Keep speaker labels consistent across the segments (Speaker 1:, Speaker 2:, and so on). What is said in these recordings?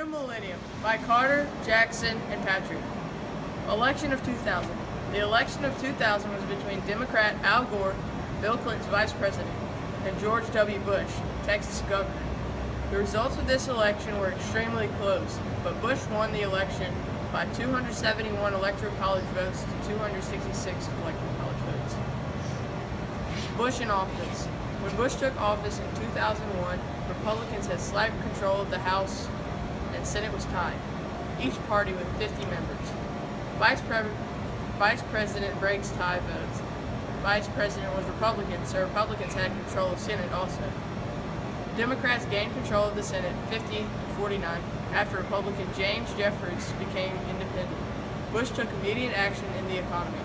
Speaker 1: New Millennium by Carter, Jackson, and Patrick. Election of 2000. The election of 2000 was between Democrat Al Gore, Bill Clinton's vice president, and George W. Bush, Texas governor. The results of this election were extremely close, but Bush won the election by 271 electoral college votes to 266 electoral college votes. Bush in office. When Bush took office in 2001, Republicans had slight control of the House and Senate was tied, each party with 50 members. Vice President breaks tie votes. Vice President was Republican, so Republicans had control of Senate also. Democrats gained control of the Senate 50-49 after Republican James Jeffries became independent. Bush took immediate action in the economy.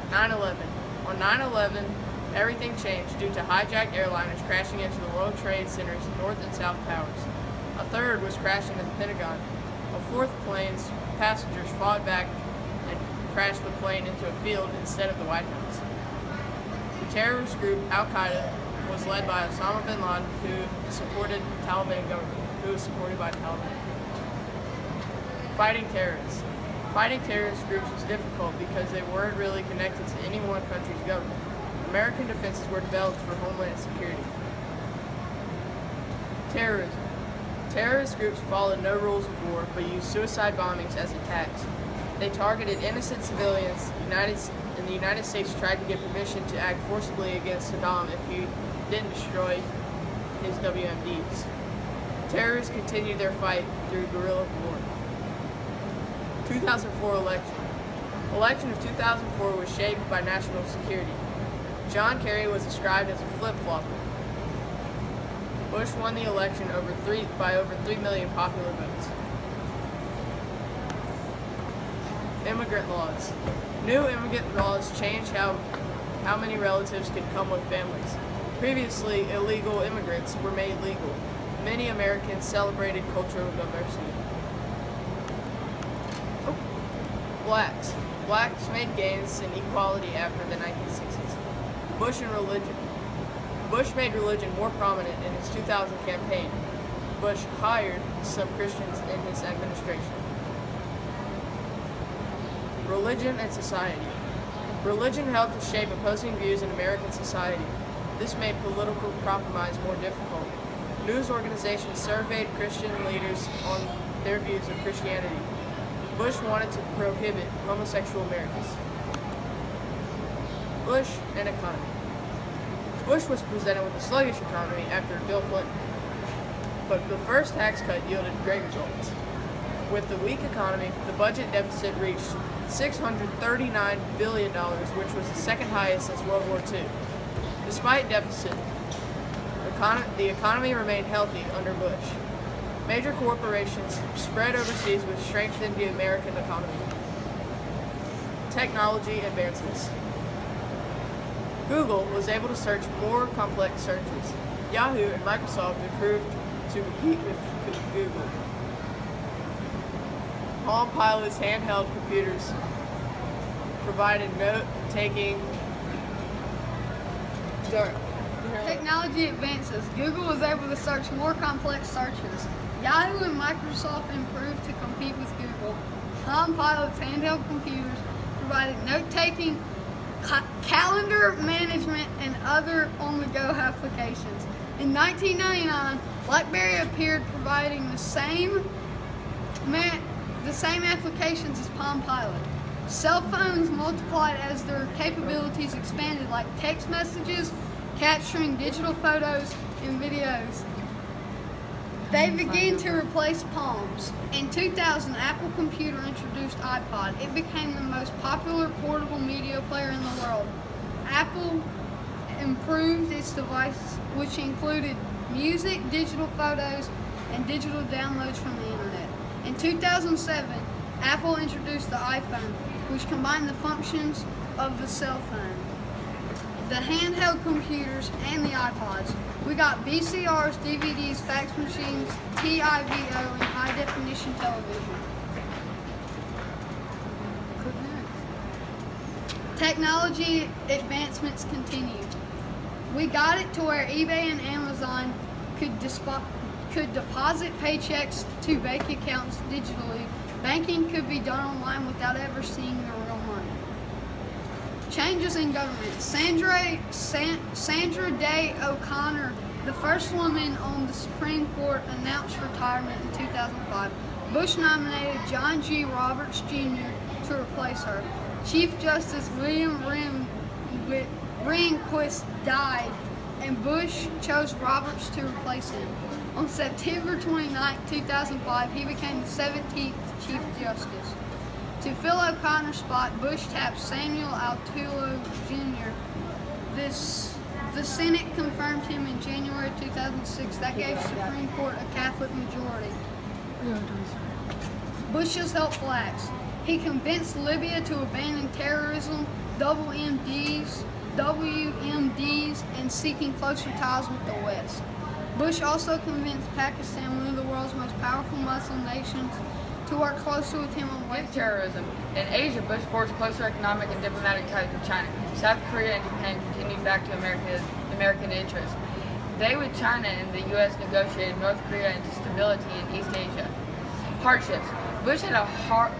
Speaker 1: 9/11. On 9/11, everything changed due to hijacked airliners crashing into the World Trade Center's North and South Towers. A third was crashing at the Pentagon. A fourth plane's passengers fought back and crashed the plane into a field instead of the White House. The terrorist group Al-Qaeda was led by Osama bin Laden, who supported the Taliban government, who was supported by the Taliban. Fighting terrorists. Fighting terrorist groups was difficult because they weren't really connected to any one country's government. American defenses were developed for homeland security. Terrorism. Terrorist groups followed no rules of war, but used suicide bombings as attacks. They targeted innocent civilians, and the United States tried to get permission to act forcibly against Saddam if he didn't destroy his WMDs. Terrorists continued their fight through guerrilla war. 2004 election. Election of 2004 was shaped by national security. John Kerry was described as a flip-flopper. Bush won the election by over 3 million popular votes. Immigrant laws. New immigrant laws changed how many relatives could come with families. Previously, illegal immigrants were made legal. Many Americans celebrated cultural diversity. Blacks. Blacks made gains in equality after the 1960s. Bush and religion. Bush made religion more prominent in his 2000 campaign. Bush hired some Christians in his administration. Religion and society. Religion helped to shape opposing views in American society. This made political compromise more difficult. News organizations surveyed Christian leaders on their views of Christianity. Bush wanted to prohibit homosexual marriages. Bush and economy. Bush was presented with a sluggish economy after Bill Clinton, but the first tax cut yielded great results. With the weak economy, the budget deficit reached $639 billion, which was the second highest since World War II. Despite deficit, the economy remained healthy under Bush. Major corporations spread overseas, which strengthened the American economy. Technology advances. Google was able to search more complex searches. Yahoo and Microsoft improved to compete with Google. Palm Pilot's handheld computers provided note-taking.
Speaker 2: Technology advances. Google was able to search more complex searches. Yahoo and Microsoft improved to compete with Google. Palm Pilot's handheld computers provided note-taking, calendar management, and other on-the-go applications. In 1999, BlackBerry appeared, providing the same applications as Palm Pilot. Cell phones multiplied as their capabilities expanded, like text messages, capturing digital photos and videos. They began to replace palms. In 2000, Apple Computer introduced iPod. It became the most popular portable media player in the world. Apple improved its device, which included music, digital photos, and digital downloads from the internet. In 2007, Apple introduced the iPhone, which combined the functions of the cell phone, the handheld computers, and the iPods. We got VCRs, DVDs, fax machines, TiVo, and high-definition television. Technology advancements continue. We got it to where eBay and Amazon could could deposit paychecks to bank accounts digitally. Banking could be done online without ever seeing the real money. Changes in government. Sandra Day O'Connor, the first woman on the Supreme Court, announced retirement in 2005. Bush nominated John G. Roberts Jr. to replace her. Chief Justice William Rehnquist died, and Bush chose Roberts to replace him. On September 29, 2005, he became the 17th Chief Justice. To fill O'Connor's spot, Bush tapped Samuel Alito Jr. The Senate confirmed him in January 2006. That gave Supreme Court a Catholic majority. Bush's helpful acts. He convinced Libya to abandon terrorism, WMDs, and seeking closer ties with the West. Bush also convinced Pakistan, one of the world's most powerful Muslim nations, to work closely with him on
Speaker 3: Against terrorism. In Asia, Bush forged closer economic and diplomatic ties with China. South Korea and Japan continued back to American interests. They, with China and the U.S., negotiated North Korea into stability in East Asia. Hardships. Bush had a hard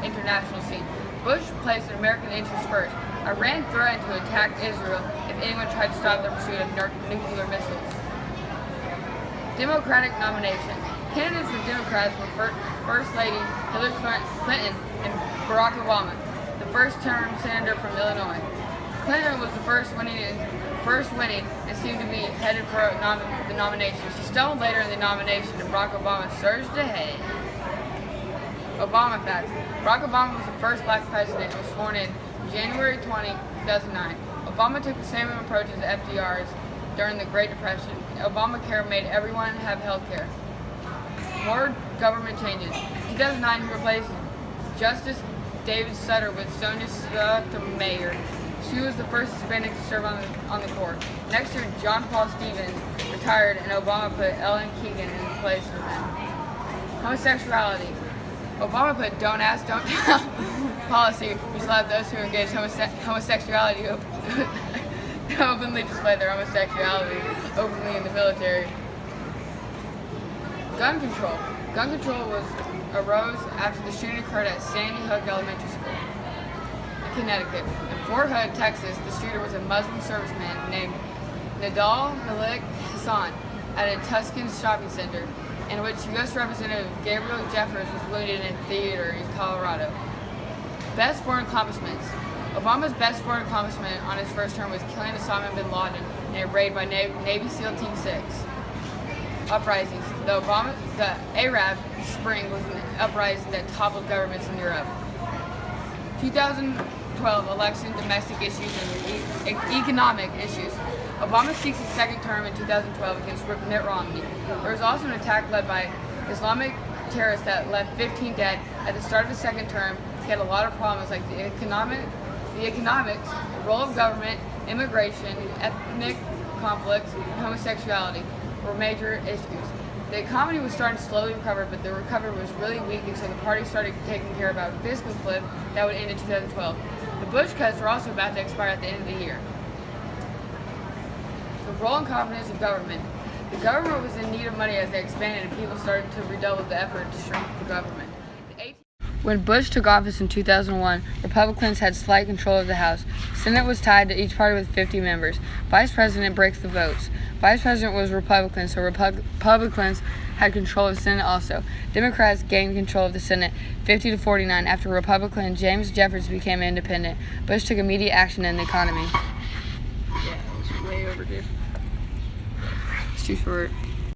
Speaker 3: international scene. Bush placed American interests first. Iran threatened to attack Israel if anyone tried to stop their pursuit of nuclear missiles. Democratic nomination. Candidates for Democrats were First Lady Hillary Clinton and Barack Obama, the first-term senator from Illinois. Clinton was the first winning and seemed to be headed for the nomination. She stumbled later in the nomination, and Barack Obama surged ahead. Obama facts. Barack Obama was the first black president and was sworn in January 20, 2009. Obama took the same approach as FDR's during the Great Depression. Obamacare made everyone have health care. More government changes. In 2009, he replaced Justice David Sutter with Sonia Sotomayor. She was the first Hispanic to serve on the court. Next year, John Paul Stevens retired, and Obama put Ellen Keegan in place of him. Homosexuality. Obama put don't ask, don't tell policy, which allowed those who engaged homosexuality to openly display their homosexuality openly in the military. Gun control. Gun control arose after the shooting occurred at Sandy Hook Elementary School in Connecticut. In Fort Hood, Texas, the shooter was a Muslim serviceman named Nadal Malik Hassan at a Tuscan shopping center, in which U.S. Representative Gabriel Jeffers was wounded in a theater in Colorado. Best foreign accomplishments. Obama's best foreign accomplishment on his first term was killing Osama bin Laden in a raid by Navy SEAL Team 6. Uprisings. The Arab Spring was an uprising that toppled governments in Europe. 2012 election, domestic issues, and economic issues. Obama seeks his second term in 2012 against Mitt Romney. There was also an attack led by Islamic terrorists that left 15 dead. At the start of his second term, he had a lot of problems like the economics, the role of government, immigration, ethnic conflicts, and homosexuality were major issues. The economy was starting to slowly recover, but the recovery was really weak, and so the party started taking care about a fiscal cliff that would end in 2012. The Bush cuts were also about to expire at the end of the year. The role and competence of government. The government was in need of money as they expanded, and people started to redouble the effort to shrink the government. When Bush took office in 2001, Republicans had slight control of the House. Senate was tied to each party with 50 members. Vice President breaks the votes. Vice President was Republican, so Republicans had control of the Senate also. Democrats gained control of the Senate 50-49 after Republican James Jeffords became independent. Bush took immediate action in the economy.
Speaker 1: Yeah, it was way overdue.
Speaker 3: It's too short.